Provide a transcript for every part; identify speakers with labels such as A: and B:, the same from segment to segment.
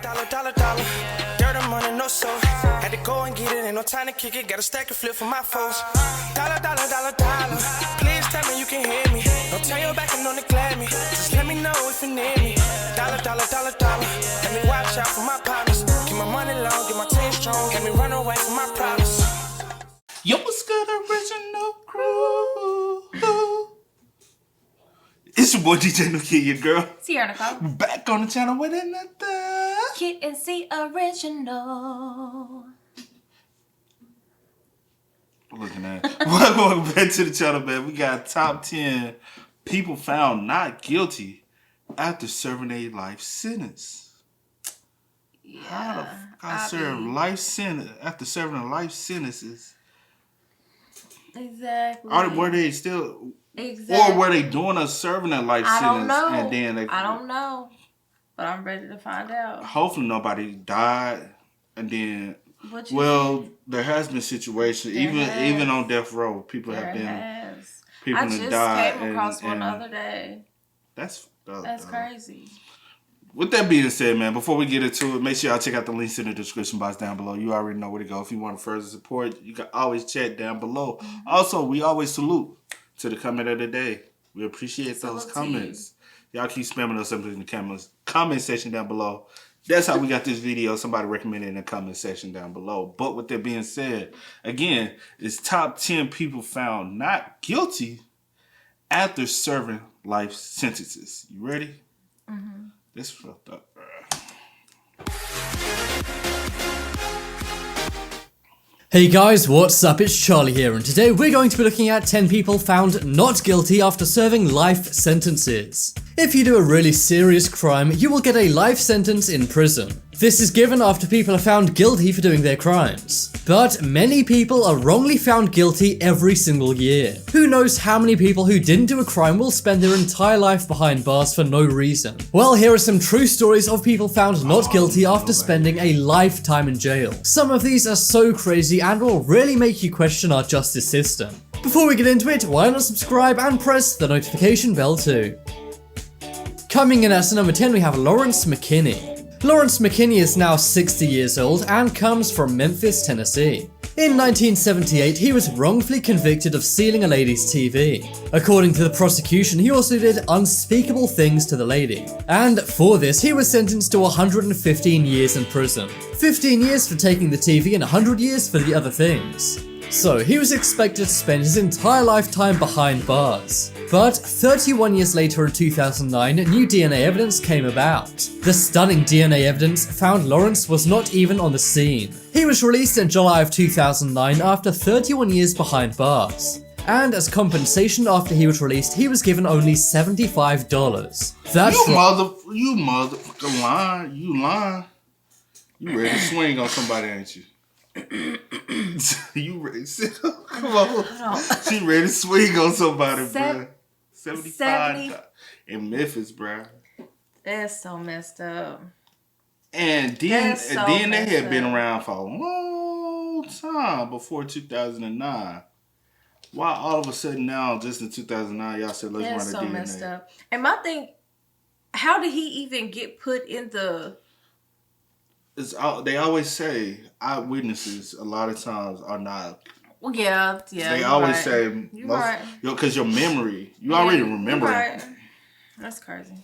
A: Dollar. Dirt and money, no soul. Had to go and get it, ain't no time to kick it. Got a stack and flip for my foes. Dollar. Please tell me you can hear me. Don't turn your back and don't neglect me. Just let me know if you need me. Dollar. Let me watch out for my partners. Keep my money long, get my team strong. Let me run away from my problems.
B: Yo, what's good, original crew? It's your boy DJ No Kid, your girl.
C: Sierra Nicole.
B: Back on the channel with another
C: Kid and C original.
B: Looking at welcome back to the channel, man. We got top 10 people found not guilty after serving a life sentence.
C: Yeah.
B: How the fuck I serve life sentence after serving a life sentences?
C: Exactly.
B: Were they still?
C: Exactly.
B: Or were they doing a serving a life sentence?
C: I don't know.
B: And then
C: I don't know. But I'm ready to find out.
B: Hopefully nobody died. And then, there has been situations, even on death row, people have been. People have died.
C: I just came across one the other day.
B: That's
C: crazy.
B: With that being said, man, before we get into it, make sure y'all check out the links in the description box down below. You already know where to go. If you want to further support, you can always chat down below. Mm-hmm. Also, we always salute to the comment of the day. We appreciate those comments. Y'all keep spamming us up in the comment section down below. That's how we got this video. Somebody recommended it in the comment section down below. But with that being said, again, it's top 10 people found not guilty after serving life sentences. You ready? Mm-hmm. This fucked up, bro.
D: Hey guys, what's up? It's Charlie here, and today we're going to be looking at 10 people found not guilty after serving life sentences. If you do a really serious crime, you will get a life sentence in prison. This is given after people are found guilty for doing their crimes. But many people are wrongly found guilty every single year. Who knows how many people who didn't do a crime will spend their entire life behind bars for no reason? Well, here are some true stories of people found not guilty after spending a lifetime in jail. Some of these are so crazy and will really make you question our justice system. Before we get into it, why not subscribe and press the notification bell too? Coming in at number 10, we have Lawrence McKinney. Lawrence McKinney is now 60 years old and comes from Memphis, Tennessee. In 1978, he was wrongfully convicted of stealing a lady's TV. According to the prosecution, he also did unspeakable things to the lady. And for this, he was sentenced to 115 years in prison. 15 years for taking the TV and 100 years for the other things. So he was expected to spend his entire lifetime behind bars. But 31 years later in 2009, new DNA evidence came about. The stunning DNA evidence found Lawrence was not even on the scene. He was released in July of 2009 after 31 years behind bars. And as compensation after he was released, he was given only $75. That's
B: you motherfucker lying. You lying. You ready to swing on somebody, ain't you? You ready? Come on. She ready to swing on somebody, bro. 75 in Memphis, bro.
C: That's so messed up.
B: And then they had been around for a long time before 2009. Why all of a sudden now, just in 2009, y'all said let's run a DNA? That's so messed up.
C: And my thing, how did he even get put in the...
B: They always say eyewitnesses a lot of times are not.
C: Well, yeah.
B: They always say, because your memory, you already remember.
C: Right. That's crazy.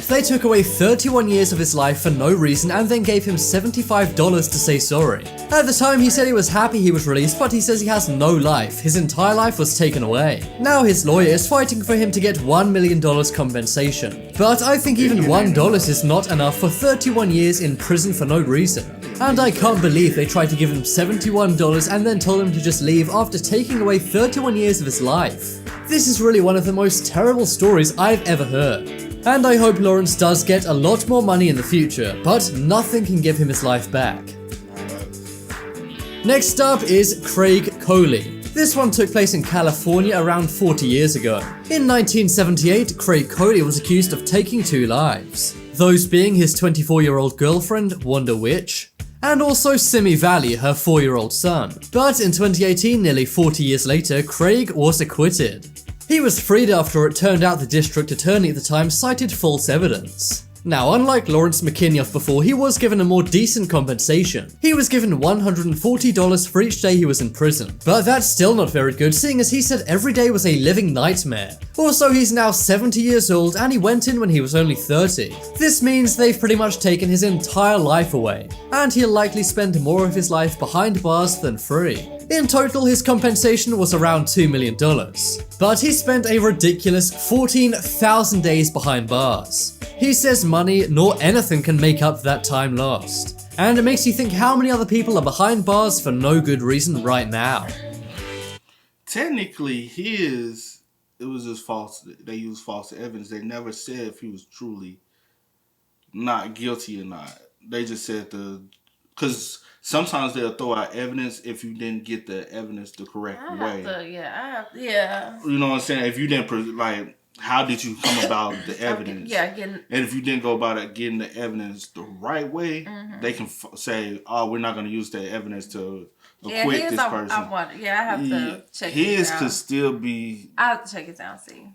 D: They took away 31 years of his life for no reason and then gave him $75 to say sorry. At the time, he said he was happy he was released, but he says he has no life. His entire life was taken away. Now his lawyer is fighting for him to get $1 million compensation. But I think even $1 is not enough for 31 years in prison for no reason. And I can't believe they tried to give him $71 and then told him to just leave after taking away 31 years of his life. This is really one of the most terrible stories I've ever heard. And I hope Lawrence does get a lot more money in the future, but nothing can give him his life back. Next up is Craig Coley. This one took place in California around 40 years ago. In 1978, Craig Coley was accused of taking 2 lives. Those being his 24-year-old girlfriend, Wanda Witch, and also Simi Valley, her 4-year-old son. But in 2018, nearly 40 years later, Craig was acquitted. He was freed after it turned out the district attorney at the time cited false evidence. Now, unlike Lawrence McKinney of before, he was given a more decent compensation. He was given $140 for each day he was in prison. But that's still not very good, seeing as he said every day was a living nightmare. Also, he's now 70 years old and he went in when he was only 30. This means they've pretty much taken his entire life away, and he'll likely spend more of his life behind bars than free. In total, his compensation was around $2 million. But he spent a ridiculous 14,000 days behind bars. He says money nor anything can make up that time lost. And it makes you think how many other people are behind bars for no good reason right now.
B: Technically, it was just false. They used false evidence. They never said if he was truly not guilty or not. They just said because sometimes they'll throw out evidence if you didn't get the evidence the correct way.
C: Yeah.
B: You know what I'm saying? If you didn't, how did you come about the evidence?
C: And
B: if you didn't go about it getting the evidence the right way, they can say, "Oh, we're not going to use that evidence to acquit this person."
C: I have to check
B: his
C: it out.
B: could still be.
C: I have to check it out, see.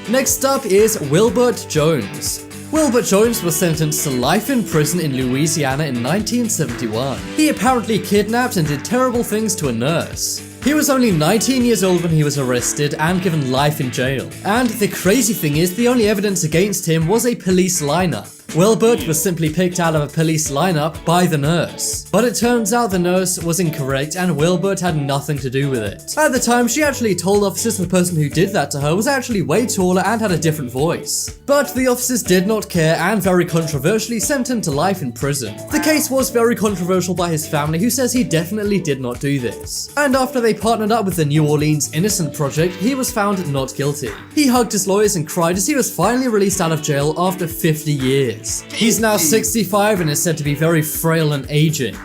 D: Next up is Wilbert Jones. Wilbert Jones was sentenced to life in prison in Louisiana in 1971. He apparently kidnapped and did terrible things to a nurse. He was only 19 years old when he was arrested and given life in jail. And the crazy thing is, the only evidence against him was a police lineup. Wilbert was simply picked out of a police lineup by the nurse. But it turns out the nurse was incorrect and Wilbert had nothing to do with it. At the time, she actually told officers the person who did that to her was actually way taller and had a different voice. But the officers did not care and very controversially sent him to life in prison. The case was very controversial by his family, who says he definitely did not do this. And after they partnered up with the New Orleans Innocent Project, he was found not guilty. He hugged his lawyers and cried as he was finally released out of jail after 50 years. He's now 65 and is said to be very frail and aging.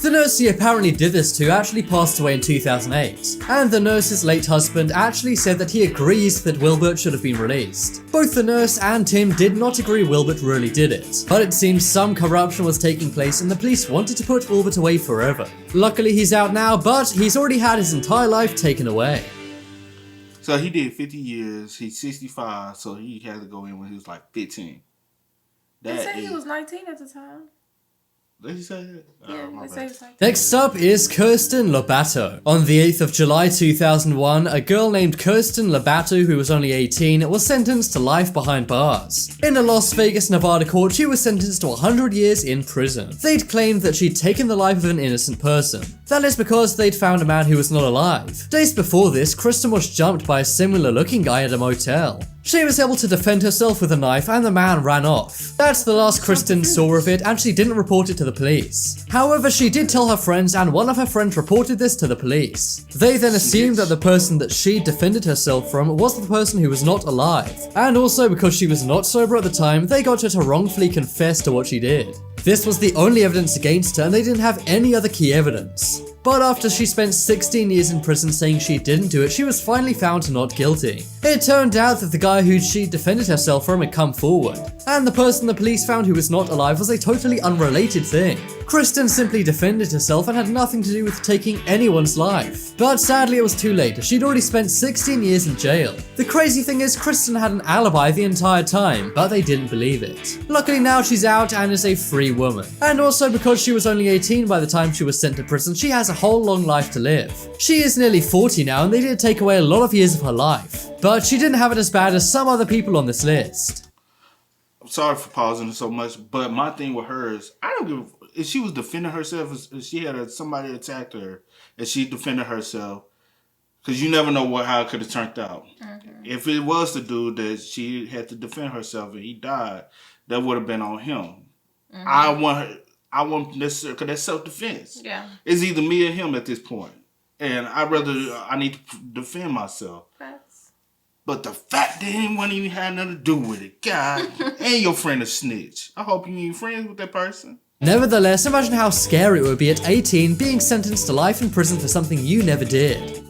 D: The nurse he apparently did this to actually passed away in 2008, and the nurse's late husband actually said that he agrees that Wilbert should have been released. Both the nurse and Tim did not agree Wilbert really did it, but it seems some corruption was taking place and the police wanted to put Wilbert away forever. Luckily he's out now, but he's already had his entire life taken away.
B: So he did 50 years, he's 65, so he had to go in when he was like 15.
C: They said he was 19 at the time.
B: Did he say that?
C: Yeah, they say it's 19.
D: Next up is Kirsten Labato. On the 8th of July 2001, a girl named Kirsten Labato, who was only 18, was sentenced to life behind bars. In a Las Vegas, Nevada court, she was sentenced to 100 years in prison. They'd claimed that she'd taken the life of an innocent person. That is because they'd found a man who was not alive. Days before this, Kirsten was jumped by a similar looking guy at a motel. She was able to defend herself with a knife and the man ran off. That's the last Kirsten saw of it, and she didn't report it to the police. However, she did tell her friends, and one of her friends reported this to the police. They then assumed that the person that she defended herself from was the person who was not alive. And also, because she was not sober at the time, they got her to wrongfully confess to what she did. This was the only evidence against her, and they didn't have any other key evidence. But after she spent 16 years in prison saying she didn't do it, she was finally found not guilty. It turned out that the guy who she defended herself from had come forward, and the person the police found who was not alive was a totally unrelated thing. Kirsten simply defended herself and had nothing to do with taking anyone's life. But sadly it was too late, she'd already spent 16 years in jail. The crazy thing is, Kirsten had an alibi the entire time, but they didn't believe it. Luckily now she's out and is a free woman. And also because she was only 18 by the time she was sent to prison, she has a whole long life to live. She is nearly 40 now and they did take away a lot of years of her life. But she didn't have it as bad as some other people on this list.
B: I'm sorry for pausing so much, but my thing with her is, I don't give if she was defending herself, if she had somebody attacked her and she defended herself, because you never know how it could have turned out. If it was the dude that she had to defend herself and he died, that would have been on him. I want necessarily, because that's self-defense.
C: Yeah.
B: It's either me or him at this point. And I need to defend myself.
C: Facts.
B: But the fact that he wouldn't even have nothing to do with it, God, and your friend a snitch. I hope you ain't friends with that person.
D: Nevertheless, imagine how scary it would be at 18 being sentenced to life in prison for something you never did.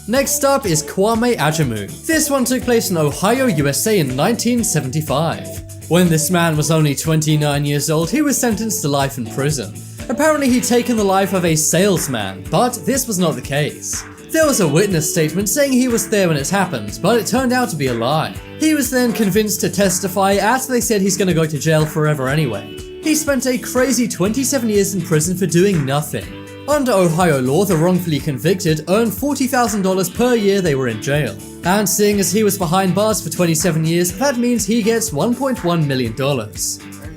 D: Next up is Kwame Ajimu. This one took place in Ohio, USA in 1975. When this man was only 29 years old, he was sentenced to life in prison. Apparently he'd taken the life of a salesman, but this was not the case. There was a witness statement saying he was there when it happened, but it turned out to be a lie. He was then convinced to testify as they said he's gonna go to jail forever anyway. He spent a crazy 27 years in prison for doing nothing. Under Ohio law, the wrongfully convicted earned $40,000 per year they were in jail. And seeing as he was behind bars for 27 years, that means he gets $1.1 million.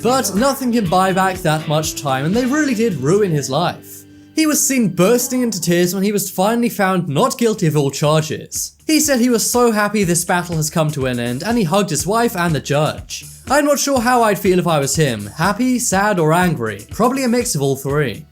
D: But nothing can buy back that much time, and they really did ruin his life. He was seen bursting into tears when he was finally found not guilty of all charges. He said he was so happy this battle has come to an end, and he hugged his wife and the judge. I'm not sure how I'd feel if I was him, happy, sad, or angry. Probably a mix of all three.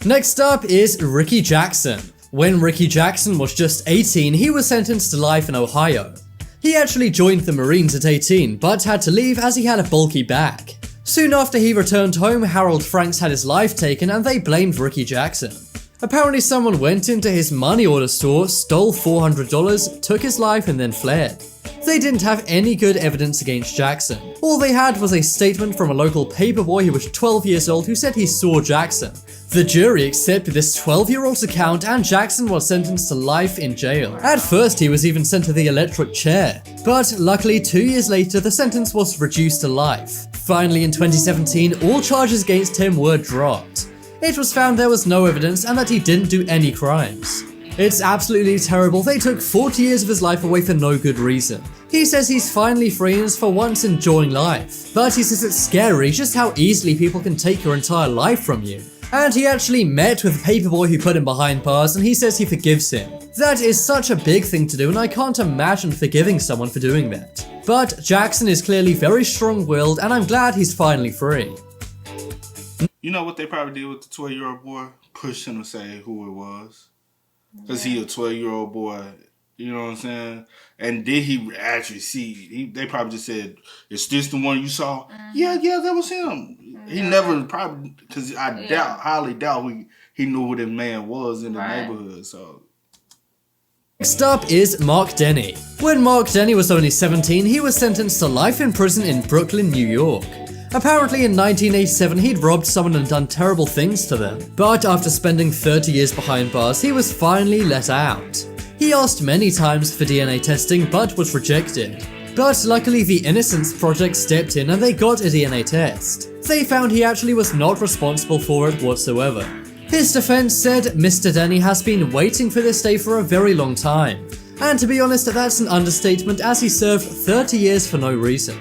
D: Next up is Ricky Jackson. When Ricky Jackson was just 18, he was sentenced to life in Ohio. He actually joined the Marines at 18, but had to leave as he had a bulky back. Soon after he returned home, Harold Franks had his life taken and they blamed Ricky Jackson. Apparently someone went into his money order store, stole $400, took his life and then fled. They didn't have any good evidence against Jackson. All they had was a statement from a local paperboy who was 12 years old who said he saw Jackson. The jury accepted this 12-year-old's account and Jackson was sentenced to life in jail. At first he was even sent to the electric chair, but luckily 2 years later the sentence was reduced to life. Finally in 2017, all charges against him were dropped. It was found there was no evidence and that he didn't do any crimes. It's absolutely terrible. They took 40 years of his life away for no good reason. He says he's finally free and is for once enjoying life. But he says it's scary just how easily people can take your entire life from you. And he actually met with the paperboy who put him behind bars and he says he forgives him. That is such a big thing to do and I can't imagine forgiving someone for doing that. But Jackson is clearly very strong-willed and I'm glad he's finally free.
B: You know what they probably did with the 12-year-old boy? Push him to say who it was. Because he a 12-year-old boy, you know what I'm saying? And did he actually see? They probably just said, is this the one you saw? Yeah, that was him. He never probably, because I highly doubt he knew who this man was in the neighborhood, so.
D: Next up is Mark Denny. When Mark Denny was only 17, he was sentenced to life in prison in Brooklyn, New York. Apparently in 1987 he'd robbed someone and done terrible things to them, but after spending 30 years behind bars he was finally let out. He asked many times for DNA testing but was rejected. But luckily the Innocence Project stepped in and they got a DNA test. They found he actually was not responsible for it whatsoever. His defense said Mr. Denny has been waiting for this day for a very long time. And to be honest, that's an understatement as he served 30 years for no reason.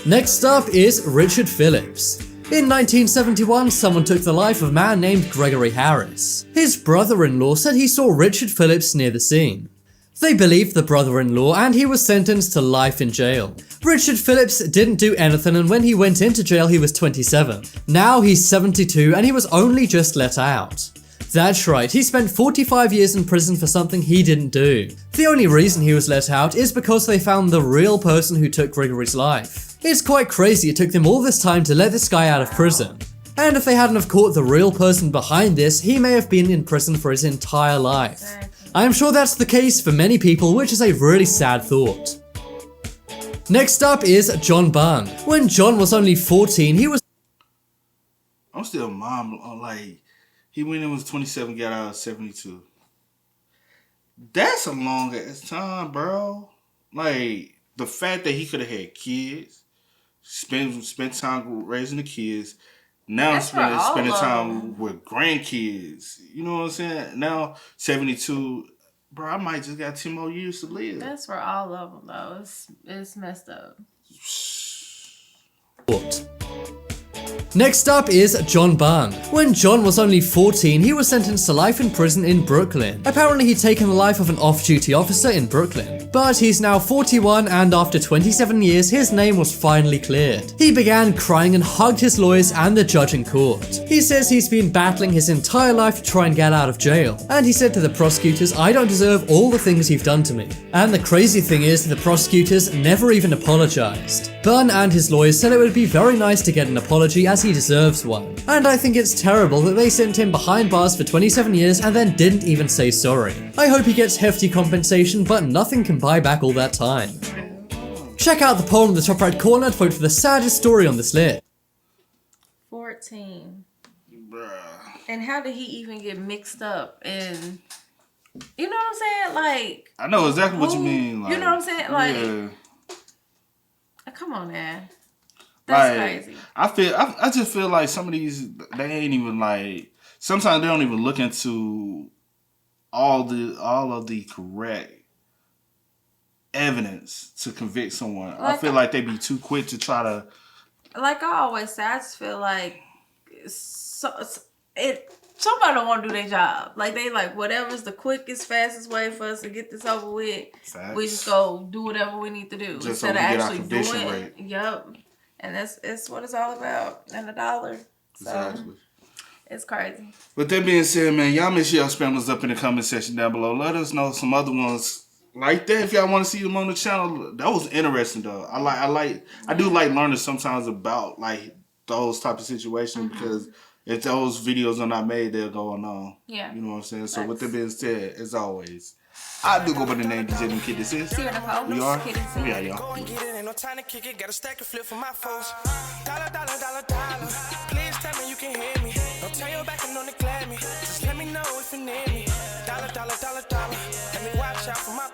D: Next up is Richard Phillips. In 1971, someone took the life of a man named Gregory Harris. His brother-in-law said he saw Richard Phillips near the scene. They believed the brother-in-law and he was sentenced to life in jail. Richard Phillips didn't do anything and when he went into jail he was 27. Now he's 72 and he was only just let out. That's right, he spent 45 years in prison for something he didn't do. The only reason he was let out is because they found the real person who took Gregory's life. It's quite crazy it took them all this time to let this guy out of prison. And if they hadn't have caught the real person behind this, he may have been in prison for his entire life. I'm sure that's the case for many people, which is a really sad thought. Next up is John Bunn. When John was only 14, he was...
B: I'm still mom, like, he went in was 27, got out at 72. That's a long ass time, bro. Like, the fact that he could have had kids, spent time raising the kids, now spending time with grandkids. You know what I'm saying? Now 72, bro. I might just got 10 more years to live.
C: That's for all of them, though. It's messed up.
D: What? Next up is John Bunn. When John was only 14, he was sentenced to life in prison in Brooklyn. Apparently he'd taken the life of an off-duty officer in Brooklyn. But he's now 41 and after 27 years, his name was finally cleared. He began crying and hugged his lawyers and the judge in court. He says he's been battling his entire life to try and get out of jail. And he said to the prosecutors, I don't deserve all the things you've done to me. And the crazy thing is, the prosecutors never even apologized. Bunn and his lawyers said it would be very nice to get an apology as he deserves one. And I think it's terrible that they sent him behind bars for 27 years and then didn't even say sorry. I hope he gets hefty compensation, but nothing can buy back all that time. Check out the poll in the top right corner to vote for the saddest story on this list.
C: 14.
B: Bruh.
C: And how did he even get mixed up? And you know what I'm saying? Like,
B: I know exactly what you mean. Like,
C: you know what I'm saying? Like,
B: yeah.
C: Come on, man. That's crazy.
B: I just feel like some of these, they ain't even like, sometimes they don't even look into all of the correct evidence to convict someone. Like, I feel like they be too quick to try to.
C: Like I always say, I just feel like somebody don't want to do their job. Like they like whatever's the quickest, fastest way for us to get this over with. Facts. We just go do whatever we need to do
B: just
C: instead
B: so
C: of actually doing it. Yep. And that's what it's all about. And $1. So exactly. It's crazy.
B: With that being said, man, y'all make sure y'all spam us up in the comment section down below. Let us know some other ones like that if y'all want to see them on the channel. That was interesting though. I do like learning sometimes about like those type of situations because if those videos are not made, they're going on. Yeah. You know what I'm saying? So with that being said, as always, I do go by the name DJ McKinney. This is. We are. We are, y'all.
A: Ain't no time to kick it. Got a stack of flip for my foes. Dollar. Please tell me you can hear me. Don't turn your back and don't neglect me. Just let me know if you need me. Dollar. Let me watch out for my